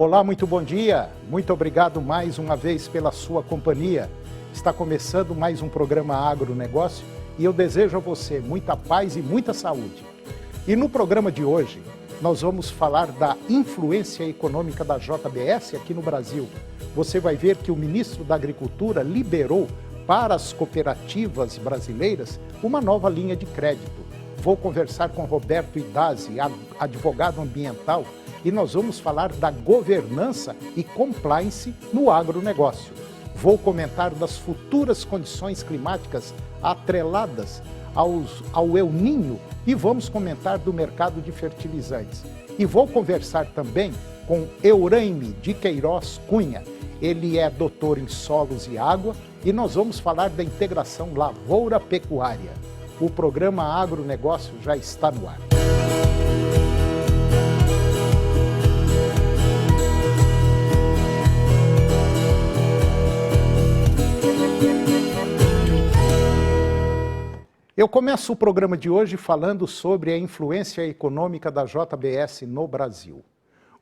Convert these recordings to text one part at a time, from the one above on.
Olá, muito bom dia. Muito obrigado mais uma vez pela sua companhia. Está começando mais um programa Agronegócio e eu desejo a você muita paz e muita saúde. E no programa de hoje, nós vamos falar da influência econômica da JBS aqui no Brasil. Você vai ver que o ministro da Agricultura liberou para as cooperativas brasileiras uma nova linha de crédito. Vou conversar com Roberto Idazzi, advogado ambiental, e nós vamos falar da governança e compliance no agronegócio. Vou comentar das futuras condições climáticas atreladas ao El Niño e vamos comentar do mercado de fertilizantes. E vou conversar também com Euraime de Queiroz Cunha. Ele é doutor em solos e água e nós vamos falar da integração lavoura-pecuária. O programa Agronegócio já está no ar. Eu começo o programa de hoje falando sobre a influência econômica da JBS no Brasil.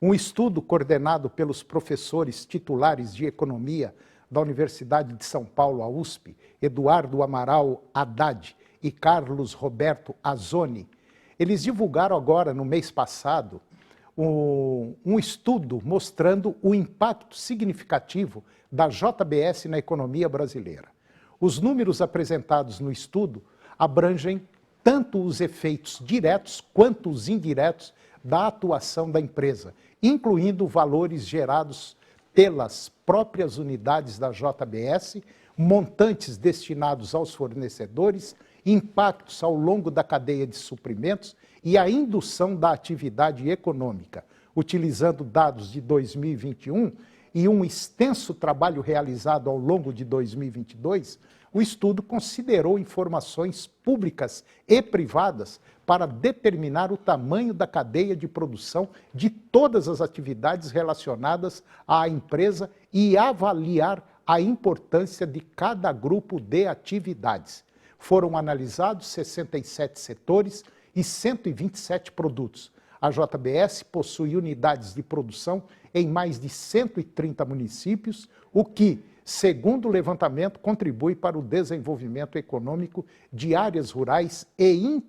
Um estudo coordenado pelos professores titulares de Economia da Universidade de São Paulo, a USP, Eduardo Amaral Haddad e Carlos Roberto Azzoni, eles divulgaram agora, no mês passado, um estudo mostrando o impacto significativo da JBS na economia brasileira. Os números apresentados no estudo abrangem tanto os efeitos diretos quanto os indiretos da atuação da empresa, incluindo valores gerados pelas próprias unidades da JBS, montantes destinados aos fornecedores, impactos ao longo da cadeia de suprimentos e a indução da atividade econômica, utilizando dados de 2021 e um extenso trabalho realizado ao longo de 2022, o estudo considerou informações públicas e privadas para determinar o tamanho da cadeia de produção de todas as atividades relacionadas à empresa e avaliar a importância de cada grupo de atividades. Foram analisados 67 setores e 127 produtos. A JBS possui unidades de produção em mais de 130 municípios, o que, segundo o levantamento, contribui para o desenvolvimento econômico de áreas rurais e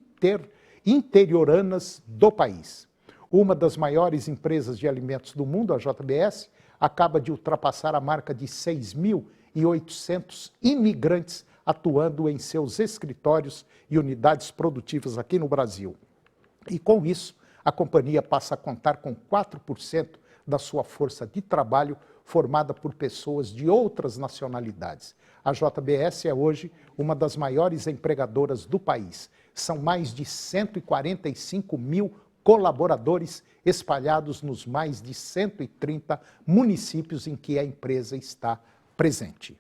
interioranas do país. Uma das maiores empresas de alimentos do mundo, a JBS, acaba de ultrapassar a marca de 6.800 imigrantes atuando em seus escritórios e unidades produtivas aqui no Brasil. E com isso, a companhia passa a contar com 4% da sua força de trabalho formada por pessoas de outras nacionalidades. A JBS é hoje uma das maiores empregadoras do país. São mais de 145 mil colaboradores espalhados nos mais de 130 municípios em que a empresa está presente.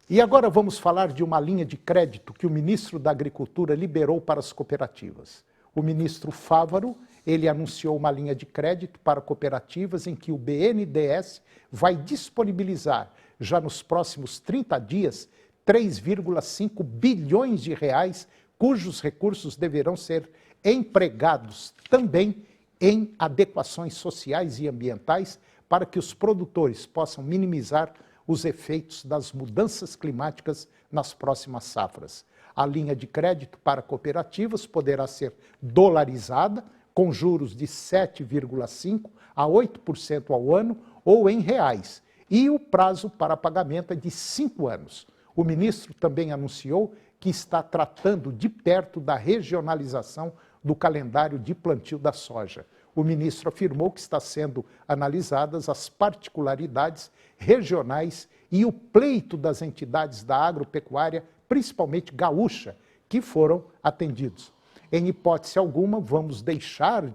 E agora vamos falar de uma linha de crédito que o ministro da Agricultura liberou para as cooperativas. O ministro Fávaro, ele anunciou uma linha de crédito para cooperativas em que o BNDES vai disponibilizar, já nos próximos 30 dias, 3,5 bilhões de reais, cujos recursos deverão ser empregados também em adequações sociais e ambientais para que os produtores possam minimizar os efeitos das mudanças climáticas nas próximas safras. A linha de crédito para cooperativas poderá ser dolarizada, com juros de 7,5% a 8% ao ano ou em reais, e o prazo para pagamento é de 5 anos. O ministro também anunciou que está tratando de perto da regionalização do calendário de plantio da soja. O ministro afirmou que está sendo analisadas as particularidades regionais e o pleito das entidades da agropecuária, principalmente gaúcha, que foram atendidos. Em hipótese alguma, vamos deixar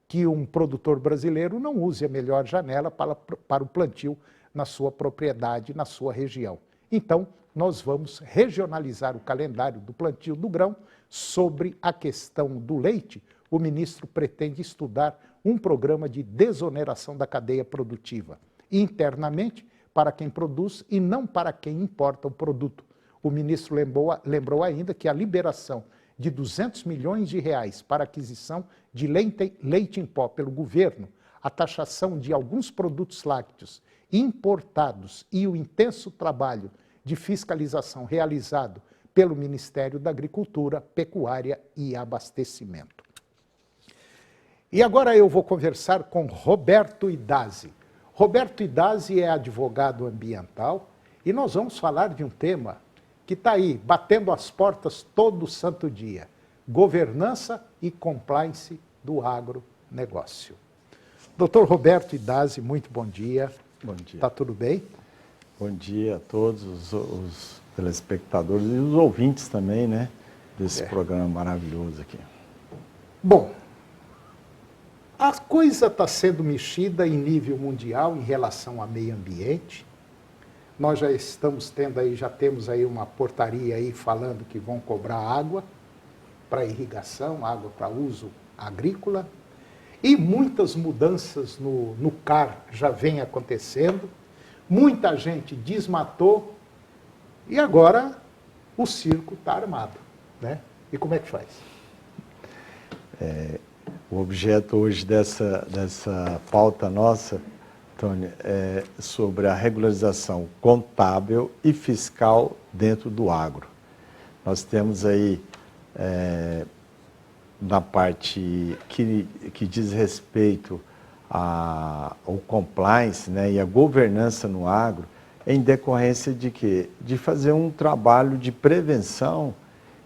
que um produtor brasileiro não use a melhor janela para o plantio na sua propriedade, na sua região. Então, nós vamos regionalizar o calendário do plantio do grão. Sobre a questão do leite, o ministro pretende estudar um programa de desoneração da cadeia produtiva, internamente para quem produz e não para quem importa o produto. O ministro lembrou ainda que a liberação de 200 milhões de reais para aquisição de leite em pó pelo governo, a taxação de alguns produtos lácteos importados e o intenso trabalho de fiscalização realizado pelo Ministério da Agricultura, Pecuária e Abastecimento. E agora eu vou conversar com Roberto Idazzi. Roberto Idazzi é advogado ambiental e nós vamos falar de um tema que está aí, batendo as portas todo santo dia: governança e compliance do agronegócio. Doutor Roberto Idazzi, muito bom dia. Bom dia. Está tudo bem? Bom dia a todos os telespectadores e os ouvintes também, né, desse programa maravilhoso aqui. Bom, a coisa está sendo mexida em nível mundial em relação ao meio ambiente. Nós já estamos tendo aí, já temos aí uma portaria aí falando que vão cobrar água para irrigação, água para uso agrícola. E muitas mudanças no CAR já vem acontecendo. Muita gente desmatou e agora o circo está armado, né? E como é que faz? O objeto hoje dessa pauta nossa, Tony, é sobre a regularização contábil e fiscal dentro do agro. Nós temos aí, na parte que diz respeito ao compliance, né, e a governança no agro, em decorrência de quê? De fazer um trabalho de prevenção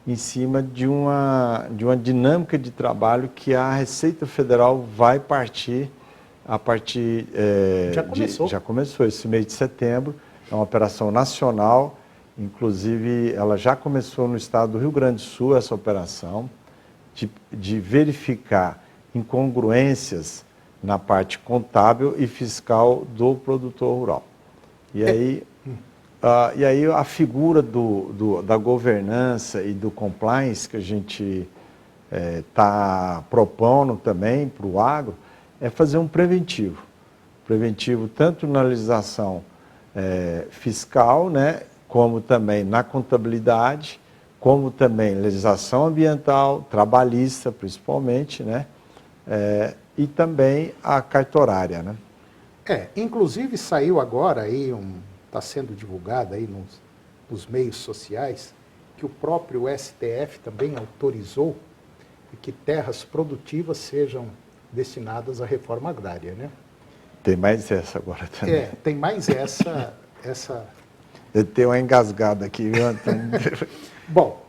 em cima de uma dinâmica de trabalho que a Receita Federal vai partir a partir... Já começou esse mês de setembro, é uma operação nacional, inclusive ela já começou no estado do Rio Grande do Sul, essa operação, de verificar incongruências na parte contábil e fiscal do produtor rural. E aí, a figura da governança e do compliance que a gente está propondo também para o agro é fazer um preventivo. Preventivo tanto na legislação fiscal, né, como também na contabilidade, como também legislação ambiental, trabalhista principalmente, né, e também a cartorária, né? Inclusive saiu agora aí, está sendo divulgado aí nos meios sociais, que o próprio STF também autorizou que terras produtivas sejam destinadas à reforma agrária, né? Tem mais essa agora também. Tem mais essa... Eu tenho uma engasgada aqui, viu, Antônio? Bom,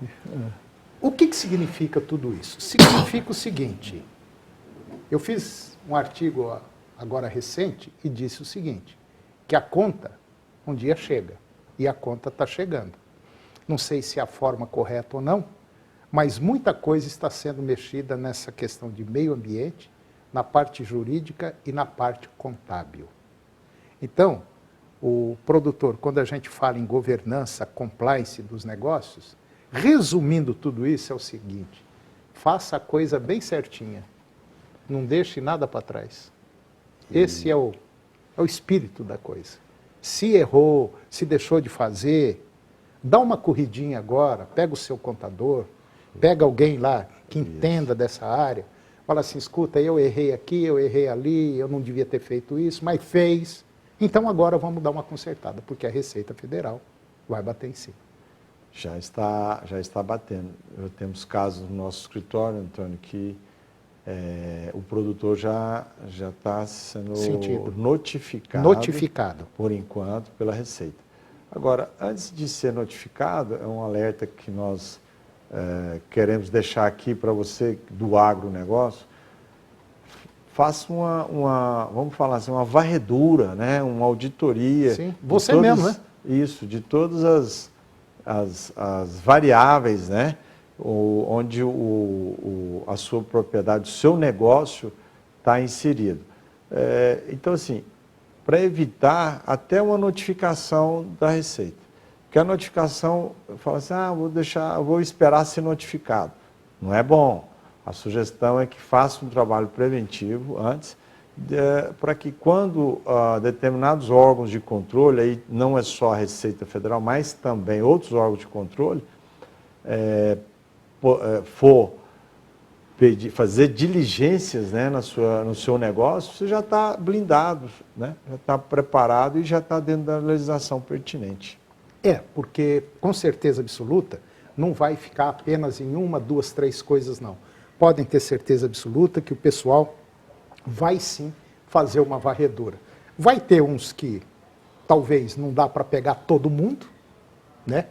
o que significa tudo isso? Significa o seguinte: eu fiz um artigo agora recente e disse o seguinte, que a conta um dia chega, e a conta está chegando. Não sei se é a forma correta ou não, mas muita coisa está sendo mexida nessa questão de meio ambiente, na parte jurídica e na parte contábil. Então, o produtor, quando a gente fala em governança, compliance dos negócios, resumindo tudo isso, é o seguinte: faça a coisa bem certinha, não deixe nada para trás. Esse é o espírito da coisa. Se errou, se deixou de fazer, dá uma corridinha agora, pega o seu contador, pega alguém lá que entenda dessa área, fala assim: escuta, eu errei aqui, eu errei ali, eu não devia ter feito isso, mas fez. Então agora vamos dar uma consertada, porque a Receita Federal vai bater em cima. Já está batendo. Temos casos no nosso escritório, Antônio, que o produtor já está sendo notificado, por enquanto, pela Receita. Agora, antes de ser notificado, é um alerta que nós queremos deixar aqui para você do agronegócio. Faça vamos falar assim, uma varredura, né? Uma auditoria. Sim, você mesmo, né? Isso, de todas as variáveis, né? Onde a sua propriedade, o seu negócio está inserido. Então, assim, para evitar até uma notificação da Receita. Porque a notificação, fala assim, vou esperar ser notificado. Não é bom. A sugestão é que faça um trabalho preventivo antes, para que quando determinados órgãos de controle, aí não é só a Receita Federal, mas também outros órgãos de controle, for fazer diligências, né, no seu negócio, você já está blindado, né? Já está preparado e já está dentro da legislação pertinente. Porque com certeza absoluta não vai ficar apenas em 1, 2, 3 coisas, não. Podem ter certeza absoluta que o pessoal vai sim fazer uma varredura. Vai ter uns que talvez não dá para pegar todo mundo, né?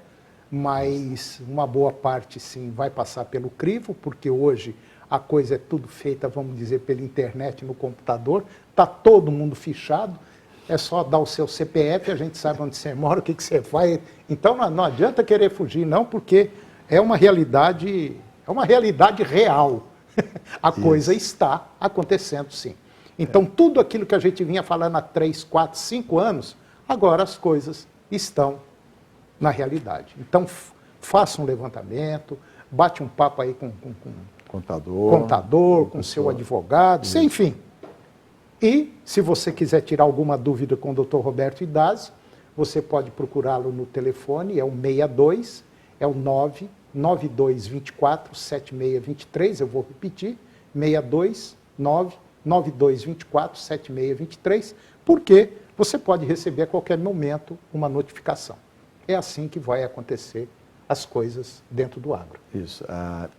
Mas uma boa parte sim vai passar pelo crivo, porque hoje a coisa é tudo feita, vamos dizer, pela internet, no computador, está todo mundo fichado, é só dar o seu CPF, a gente sabe onde você mora, o que você faz. Então não adianta querer fugir, não, porque é uma realidade real. A coisa está acontecendo, sim. Então, tudo aquilo que a gente vinha falando há 3, 4, 5 anos, agora as coisas estão na realidade. Então, faça um levantamento, bate um papo aí com contador, com seu advogado, enfim. E, se você quiser tirar alguma dúvida com o Dr. Roberto Idazzi, você pode procurá-lo no telefone, é o 62, é o 99224-7623, eu vou repetir, 629-9224-7623, porque você pode receber a qualquer momento uma notificação. É assim que vai acontecer as coisas dentro do agro. Isso.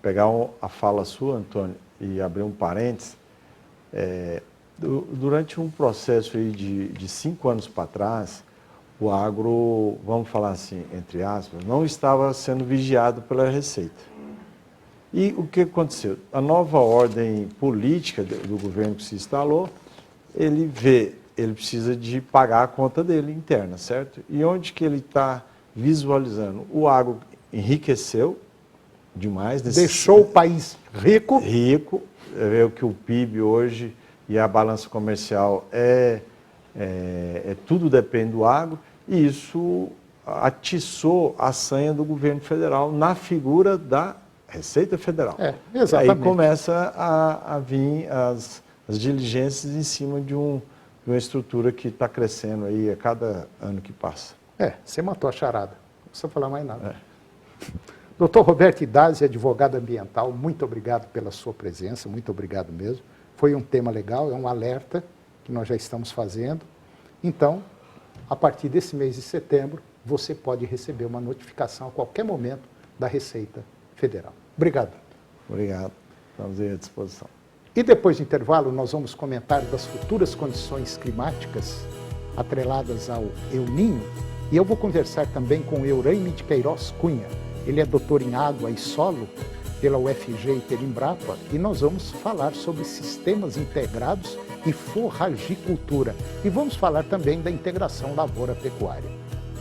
Pegar a fala sua, Antônio, e abrir um parênteses, durante um processo aí de 5 anos para trás, o agro, vamos falar assim, entre aspas, não estava sendo vigiado pela Receita. E o que aconteceu? A nova ordem política do governo que se instalou, ele precisa de pagar a conta dele interna, certo? E onde que ele está visualizando? O agro enriqueceu demais. Deixou o país rico. Rico. É o que o PIB hoje e a balança comercial tudo depende do agro. E isso atiçou a sanha do governo federal na figura da Receita Federal. Exatamente. Aí começa a vir as diligências em cima de uma estrutura que está crescendo aí a cada ano que passa. Você matou a charada. Não precisa falar mais nada. Dr. Roberto Idazzi, advogado ambiental, muito obrigado pela sua presença, muito obrigado mesmo. Foi um tema legal, é um alerta que nós já estamos fazendo. Então, a partir desse mês de setembro, você pode receber uma notificação a qualquer momento da Receita Federal. Obrigado. Obrigado. Estamos aí à disposição. E depois do intervalo, nós vamos comentar das futuras condições climáticas atreladas ao El Niño. E eu vou conversar também com Euraime de Queiroz Cunha. Ele é doutor em água e solo pela UFG e pela Embrapa. E nós vamos falar sobre sistemas integrados e forragicultura. E vamos falar também da integração lavoura-pecuária.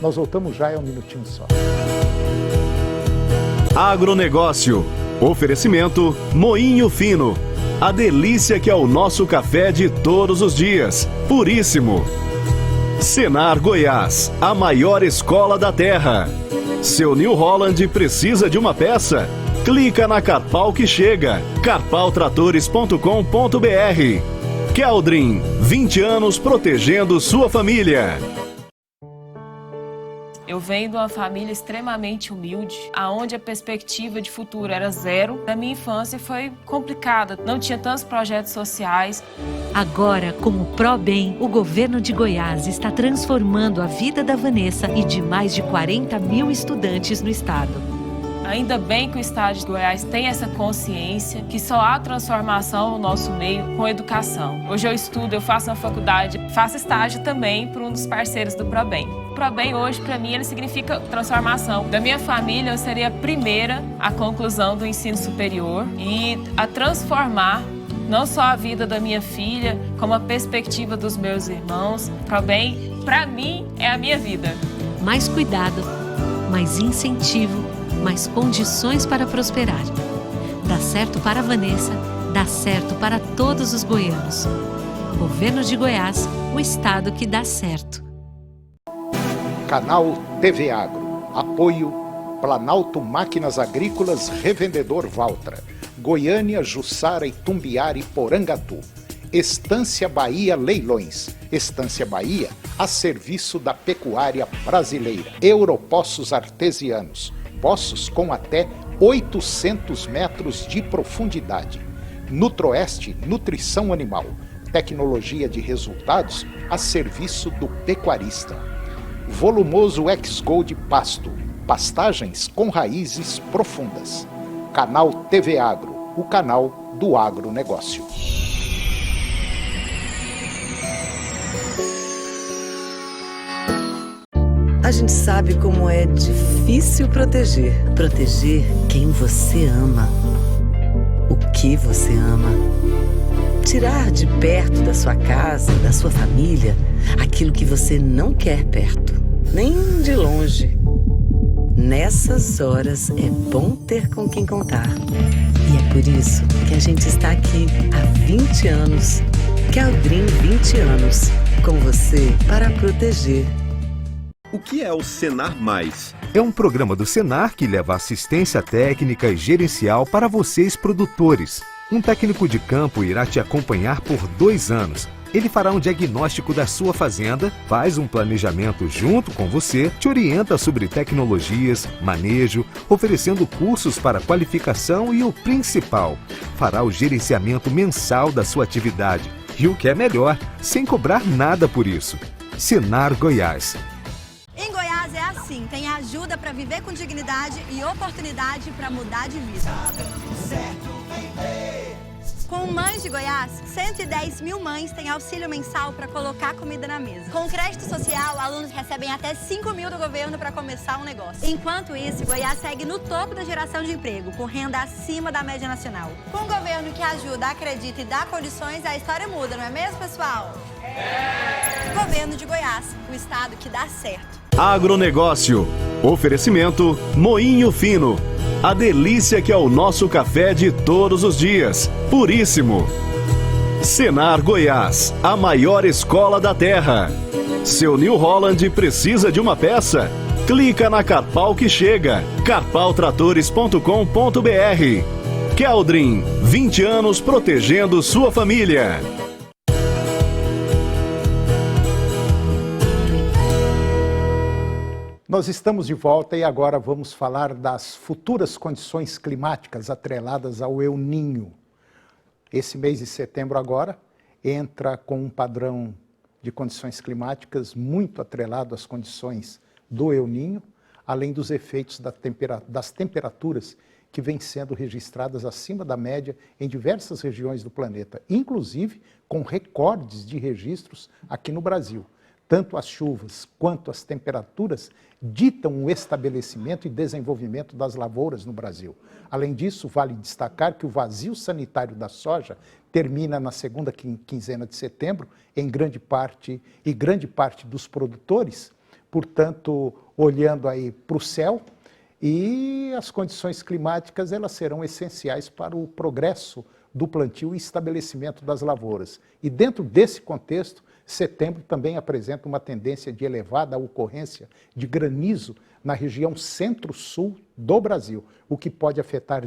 Nós voltamos já, um minutinho só. Agronegócio. Oferecimento Moinho Fino. A delícia que é o nosso café de todos os dias. Puríssimo. Senar Goiás, a maior escola da terra. Seu New Holland precisa de uma peça? Clica na Carpal que chega. carpaltratores.com.br. Keldrin, 20 anos protegendo sua família. Eu venho de uma família extremamente humilde, onde a perspectiva de futuro era zero. Na minha infância foi complicada, não tinha tantos projetos sociais. Agora, com o ProBem, o governo de Goiás está transformando a vida da Vanessa e de mais de 40 mil estudantes no estado. Ainda bem que o estado de Goiás tem essa consciência que só há transformação no nosso meio com educação. Hoje eu estudo, eu faço uma faculdade, faço estágio também por um dos parceiros do ProBem. O ProBem hoje, para mim, ele significa transformação. Da minha família, eu seria a primeira à conclusão do ensino superior e a transformar não só a vida da minha filha, como a perspectiva dos meus irmãos. ProBem, para mim, é a minha vida. Mais cuidado, mais incentivo, mais condições para prosperar. Dá certo para a Vanessa, dá certo para todos os goianos. Governo de Goiás, o estado que dá certo. Canal TV Agro. Apoio Planalto Máquinas Agrícolas Revendedor Valtra. Goiânia, Jussara, Itumbiara e Porangatu. Estância Bahia Leilões. Estância Bahia a serviço da pecuária brasileira. Europoços Artesianos. Poços com até 800 metros de profundidade. Nutroeste Nutrição Animal, tecnologia de resultados a serviço do pecuarista. Volumoso X-Gold Pasto, pastagens com raízes profundas. Canal TV Agro, o canal do agronegócio. A gente sabe como é difícil proteger. Proteger quem você ama. O que você ama. Tirar de perto da sua casa, da sua família, aquilo que você não quer perto, nem de longe. Nessas horas é bom ter com quem contar. E é por isso que a gente está aqui há 20 anos. Caldrin 20 anos. Com você para proteger. O que é o Senar Mais? É um programa do Senar que leva assistência técnica e gerencial para vocês produtores. Um técnico de campo irá te acompanhar por 2 anos. Ele fará um diagnóstico da sua fazenda, faz um planejamento junto com você, te orienta sobre tecnologias, manejo, oferecendo cursos para qualificação e o principal, fará o gerenciamento mensal da sua atividade. E o que é melhor, sem cobrar nada por isso. Senar Goiás. Em Goiás é assim, tem ajuda para viver com dignidade e oportunidade para mudar de vida. Com Mães de Goiás, 110 mil mães têm auxílio mensal para colocar comida na mesa. Com crédito social, alunos recebem até 5 mil do governo para começar um negócio. Enquanto isso, Goiás segue no topo da geração de emprego, com renda acima da média nacional. Com um governo que ajuda, acredita e dá condições, a história muda, não é mesmo, pessoal? Governo de Goiás, o estado que dá certo. Agronegócio. Oferecimento Moinho Fino. A delícia que é o nosso café de todos os dias. Puríssimo. Senar Goiás, a maior escola da terra. Seu New Holland precisa de uma peça? Clica na Carpal que chega. carpaltratores.com.br. Caldrin, 20 anos protegendo sua família. Nós estamos de volta e agora vamos falar das futuras condições climáticas atreladas ao El Niño. Esse mês de setembro agora entra com um padrão de condições climáticas muito atrelado às condições do El Niño, além dos efeitos das temperaturas que vêm sendo registradas acima da média em diversas regiões do planeta, inclusive com recordes de registros aqui no Brasil. Tanto as chuvas quanto as temperaturas ditam o estabelecimento e desenvolvimento das lavouras no Brasil. Além disso, vale destacar que o vazio sanitário da soja termina na segunda quinzena de setembro, grande parte dos produtores, portanto, olhando aí para o céu, e as condições climáticas elas serão essenciais para o progresso do plantio e estabelecimento das lavouras. E dentro desse contexto, setembro também apresenta uma tendência de elevada ocorrência de granizo na região centro-sul do Brasil, o que pode afetar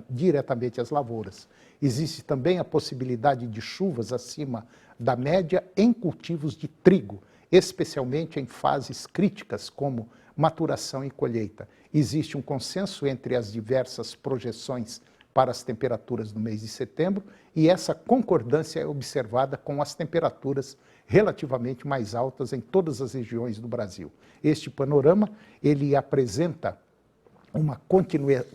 diretamente as lavouras. Existe também a possibilidade de chuvas acima da média em cultivos de trigo, especialmente em fases críticas como maturação e colheita. Existe um consenso entre as diversas projeções para as temperaturas do mês de setembro, e essa concordância é observada com as temperaturas relativamente mais altas em todas as regiões do Brasil. Este panorama, ele apresenta uma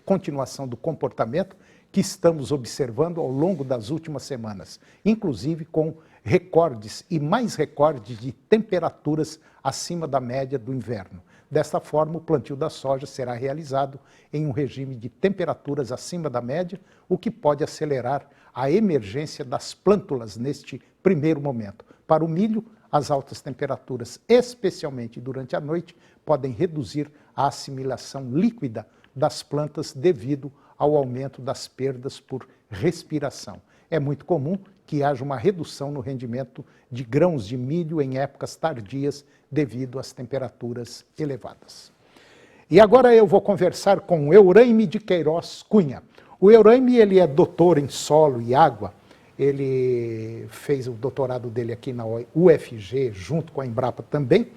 continuação do comportamento que estamos observando ao longo das últimas semanas, inclusive com recordes e mais recordes de temperaturas acima da média do inverno. Desta forma, o plantio da soja será realizado em um regime de temperaturas acima da média, o que pode acelerar a emergência das plântulas neste primeiro momento. Para o milho, as altas temperaturas, especialmente durante a noite, podem reduzir a assimilação líquida das plantas devido ao aumento das perdas por respiração. É muito comum que haja uma redução no rendimento de grãos de milho em épocas tardias devido às temperaturas elevadas. E agora eu vou conversar com o Euraime de Queiroz Cunha. O Euraime, ele é doutor em solo e água. Ele fez o doutorado dele aqui na UFG, junto com a Embrapa também.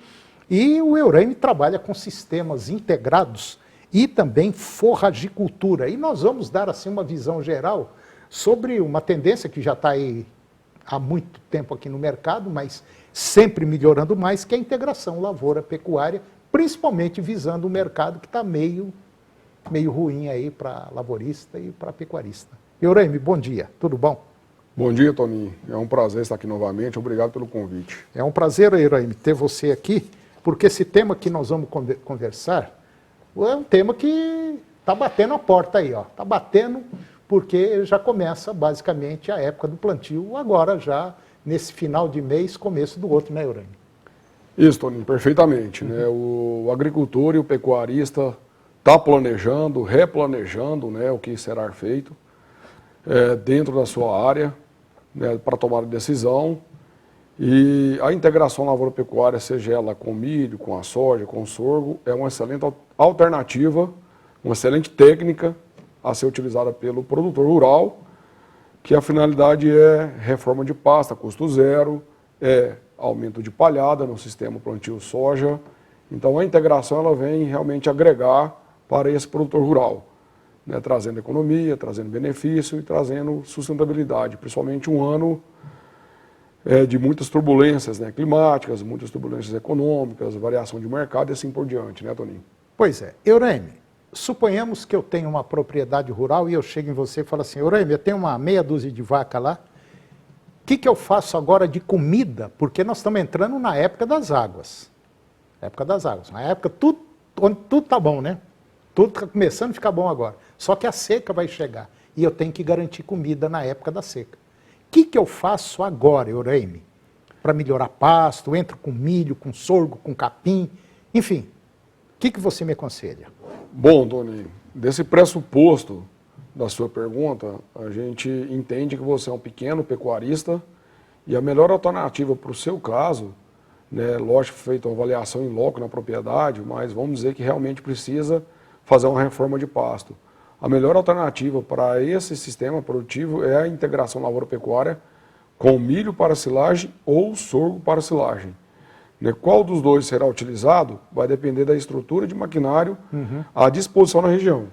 E o Euraime trabalha com sistemas integrados e também forragicultura. E nós vamos dar assim uma visão geral sobre uma tendência que já está aí há muito tempo aqui no mercado, mas sempre melhorando mais, que é a integração lavoura-pecuária, principalmente visando o mercado que está meio ruim aí para lavorista e para pecuarista. Euraime, bom dia, tudo bom? Bom dia, Toninho. É um prazer estar aqui novamente. Obrigado pelo convite. É um prazer, Euraime, ter você aqui, porque esse tema que nós vamos conversar é um tema que está batendo a porta aí, ó. Está batendo porque já começa basicamente a época do plantio, agora já nesse final de mês, começo do outro, né, Euraime? Isso, Toninho, perfeitamente. Né? O agricultor e o pecuarista está planejando, replanejando, né, o que será feito dentro da sua área, né, para tomar a decisão. E a integração lavoura-pecuária, seja ela com milho, com a soja, com o sorgo, é uma excelente alternativa, uma excelente técnica a ser utilizada pelo produtor rural, que a finalidade é reforma de pasta, custo zero, aumento de palhada no sistema plantio soja. Então a integração ela vem realmente agregar para esse produtor rural, né, trazendo economia, trazendo benefício e trazendo sustentabilidade, principalmente um ano de muitas turbulências, né, climáticas, muitas turbulências econômicas, variação de mercado e assim por diante, né, Toninho? Pois é. Euraime, suponhamos que eu tenho uma propriedade rural e eu chego em você e falo assim, Euraime, eu tenho uma meia dúzia de vaca lá, o que eu faço agora de comida? Porque nós estamos entrando na época das águas. Época das águas. Na época onde tudo está bom, né? Tudo está começando a ficar bom agora. Só que a seca vai chegar e eu tenho que garantir comida na época da seca. O que eu faço agora, Euraime? Para melhorar pasto, entro com milho, com sorgo, com capim, enfim. O que você me aconselha? Bom, Toninho, desse pressuposto da sua pergunta, a gente entende que você é um pequeno pecuarista e a melhor alternativa para o seu caso, né, lógico, feita uma avaliação em loco na propriedade, mas vamos dizer que realmente precisa fazer uma reforma de pasto. A melhor alternativa para esse sistema produtivo é a integração lavoura-pecuária com milho para silagem ou sorgo para silagem. Qual dos dois será utilizado vai depender da estrutura de maquinário à disposição na região,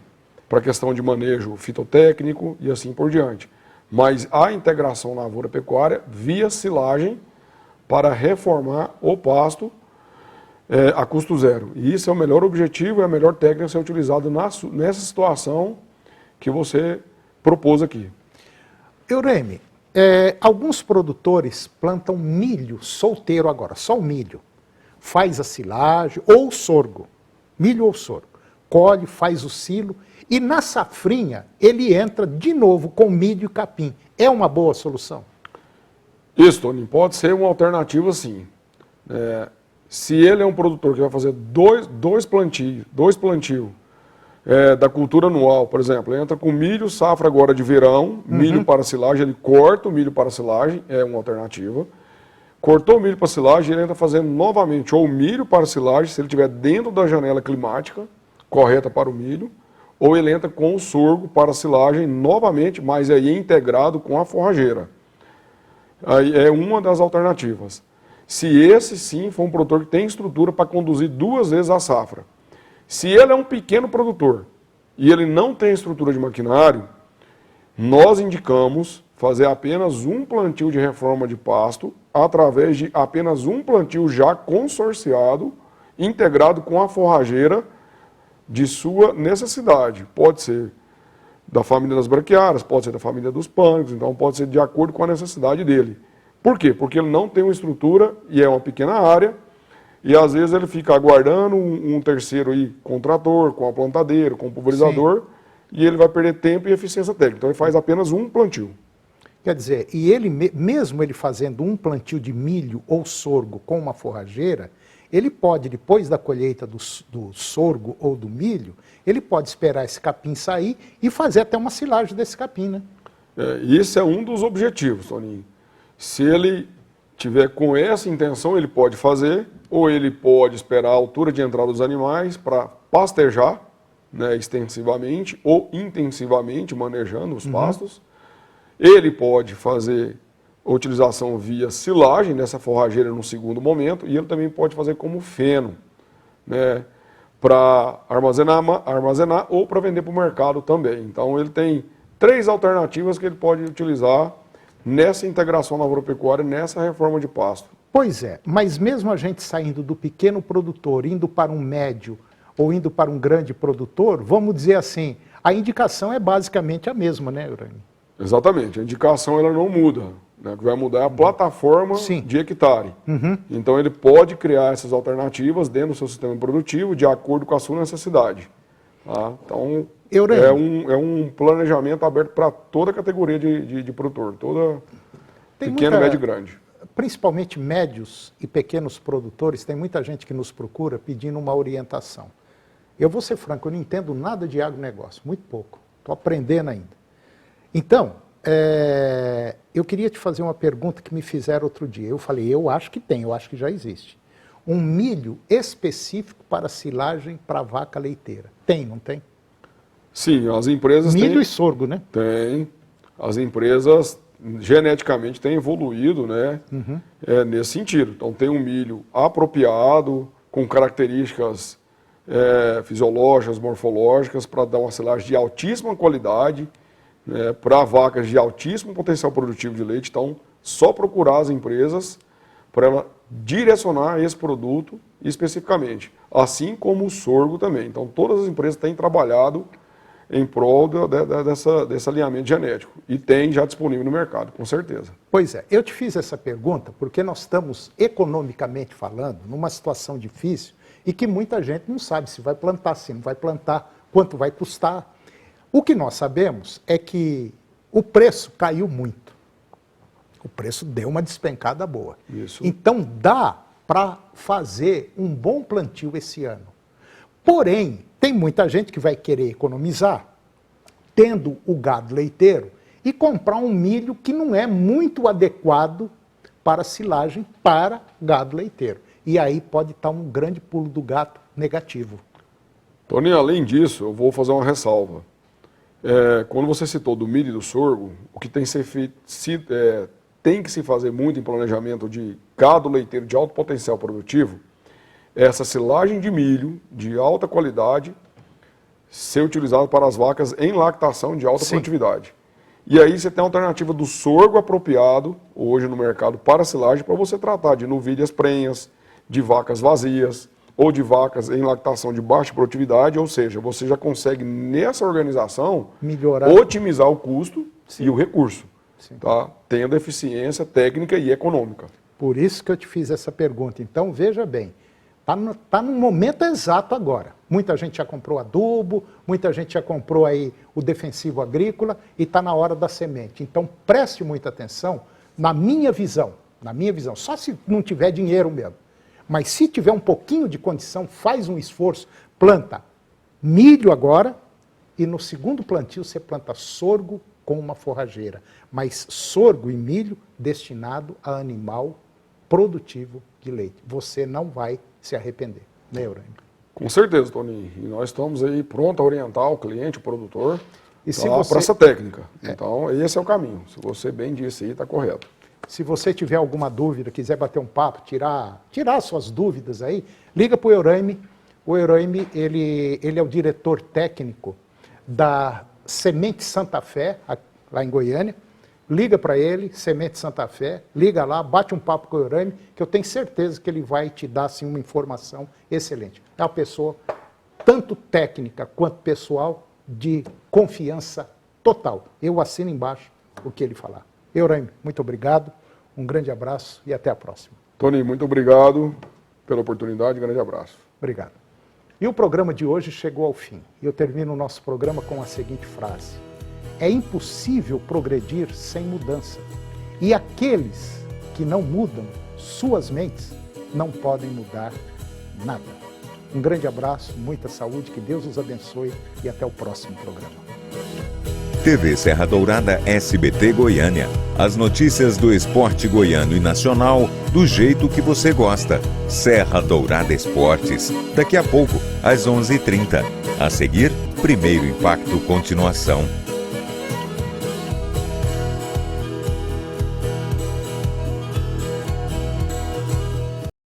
para a questão de manejo fitotécnico e assim por diante. Mas a integração lavoura-pecuária via silagem para reformar o pasto a custo zero. E isso é o melhor objetivo e a melhor técnica a ser utilizada nessa situação que você propôs aqui. Euraime, alguns produtores plantam milho solteiro agora, só o milho. Faz a silagem ou sorgo, milho ou sorgo. Colhe, faz o silo e na safrinha ele entra de novo com milho e capim. É uma boa solução? Isso, Tony, pode ser uma alternativa sim. Se ele é um produtor que vai fazer dois plantios da cultura anual, por exemplo, entra com milho, safra agora de verão, milho para silagem, ele corta o milho para silagem, é uma alternativa. Cortou o milho para silagem, ele entra fazendo novamente ou milho para silagem, se ele estiver dentro da janela climática correta para o milho, ou ele entra com o sorgo para silagem novamente, mas aí integrado com a forrageira. Aí é uma das alternativas. Se esse sim for um produtor que tem estrutura para conduzir 2 vezes a safra. Se ele é um pequeno produtor e ele não tem estrutura de maquinário, nós indicamos fazer apenas um plantio de reforma de pasto através de apenas um plantio já consorciado, integrado com a forrageira de sua necessidade. Pode ser da família das braquiárias, pode ser da família dos pânicos, então pode ser de acordo com a necessidade dele. Por quê? Porque ele não tem uma estrutura e é uma pequena área, e às vezes ele fica aguardando um terceiro aí, com o trator, com a plantadeira, com o pulverizador, e ele vai perder tempo e eficiência técnica. Então ele faz apenas um plantio. Quer dizer, e ele, mesmo ele fazendo um plantio de milho ou sorgo com uma forrageira, ele pode, depois da colheita do sorgo ou do milho, ele pode esperar esse capim sair e fazer até uma silagem desse capim, né? Esse é um dos objetivos, Toninho. Se ele tiver com essa intenção, ele pode fazer, ou ele pode esperar a altura de entrada dos animais para pastejar, né, extensivamente ou intensivamente, manejando os pastos. Ele pode fazer a utilização via silagem nessa forrageira no segundo momento, e ele também pode fazer como feno, né, para armazenar ou para vender para o mercado também. Então ele tem 3 alternativas que ele pode utilizar nessa integração na agropecuária, nessa reforma de pasto. Pois é, mas mesmo a gente saindo do pequeno produtor, indo para um médio ou indo para um grande produtor, vamos dizer assim, a indicação é basicamente a mesma, né, Eurani? Exatamente, a indicação ela não muda. Né? O que vai mudar é a plataforma de hectare. Então ele pode criar essas alternativas dentro do seu sistema produtivo de acordo com a sua necessidade. Tá? Então é um planejamento aberto para toda a categoria de produtor, toda pequeno, médio e grande. Principalmente médios e pequenos produtores, tem muita gente que nos procura pedindo uma orientação. Eu vou ser franco, eu não entendo nada de agronegócio, muito pouco. Estou aprendendo ainda. Então, eu queria te fazer uma pergunta que me fizeram outro dia. Eu falei, eu acho que tem, eu acho que já existe. Um milho específico para silagem para vaca leiteira. Tem, não tem? Sim, as empresas milho e sorgo, né? Tem. As empresas geneticamente têm evoluído, né? Nesse sentido. Então tem um milho apropriado, com características fisiológicas, morfológicas, para dar uma silagem de altíssima qualidade, para vacas de altíssimo potencial produtivo de leite. Então, só procurar as empresas para ela direcionar esse produto especificamente, assim como o sorgo também. Então, todas as empresas têm trabalhado em prol desse alinhamento genético e tem já disponível no mercado, com certeza. Pois é, eu te fiz essa pergunta porque nós estamos, economicamente falando, numa situação difícil e que muita gente não sabe se vai plantar, se não vai plantar, quanto vai custar. O que nós sabemos é que o preço caiu muito. O preço deu uma despencada boa. Isso. Então dá para fazer um bom plantio esse ano. Porém, tem muita gente que vai querer economizar, tendo o gado leiteiro, e comprar um milho que não é muito adequado para silagem para gado leiteiro. E aí pode estar um grande pulo do gato negativo. Tony, além disso, eu vou fazer uma ressalva. Quando você citou do milho e do sorgo, o que tem que se fazer muito em planejamento de gado leiteiro de alto potencial produtivo, é essa silagem de milho de alta qualidade ser utilizada para as vacas em lactação de alta produtividade. E aí você tem a alternativa do sorgo apropriado hoje no mercado para silagem, para você tratar de novilhas prenhas, de vacas vazias ou de vacas em lactação de baixa produtividade, ou seja, você já consegue nessa organização melhorar, otimizar o custo e o recurso, tá? Tendo eficiência técnica e econômica. Por isso que eu te fiz essa pergunta. Então, veja bem, está no momento exato agora. Muita gente já comprou adubo, muita gente já comprou aí o defensivo agrícola e está na hora da semente. Então, preste muita atenção na minha visão, só se não tiver dinheiro mesmo. Mas se tiver um pouquinho de condição, faz um esforço, planta milho agora e no segundo plantio você planta sorgo com uma forrageira. Mas sorgo e milho destinado a animal produtivo de leite. Você não vai se arrepender, né, Eurani? Com certeza, Tony. E nós estamos aí prontos a orientar o cliente, o produtor, para essa técnica. Então, esse é o caminho. Se você bem disse aí, está correto. Se você tiver alguma dúvida, quiser bater um papo, tirar suas dúvidas aí, liga para o Eurani. O Eurani, ele é o diretor técnico da Semente Santa Fé, lá em Goiânia. Liga para ele, Semente Santa Fé, liga lá, bate um papo com o Eurani, que eu tenho certeza que ele vai te dar assim, uma informação excelente. É uma pessoa, tanto técnica quanto pessoal, de confiança total. Eu assino embaixo o que ele falar. Eurani, muito obrigado, um grande abraço e até a próxima. Tony, muito obrigado pela oportunidade, grande abraço. Obrigado. E o programa de hoje chegou ao fim. E eu termino o nosso programa com a seguinte frase: é impossível progredir sem mudança. E aqueles que não mudam suas mentes não podem mudar nada. Um grande abraço, muita saúde, que Deus os abençoe e até o próximo programa. TV Serra Dourada SBT Goiânia. As notícias do esporte goiano e nacional do jeito que você gosta. Serra Dourada Esportes. Daqui a pouco, às 11h30. A seguir, Primeiro Impacto Continuação.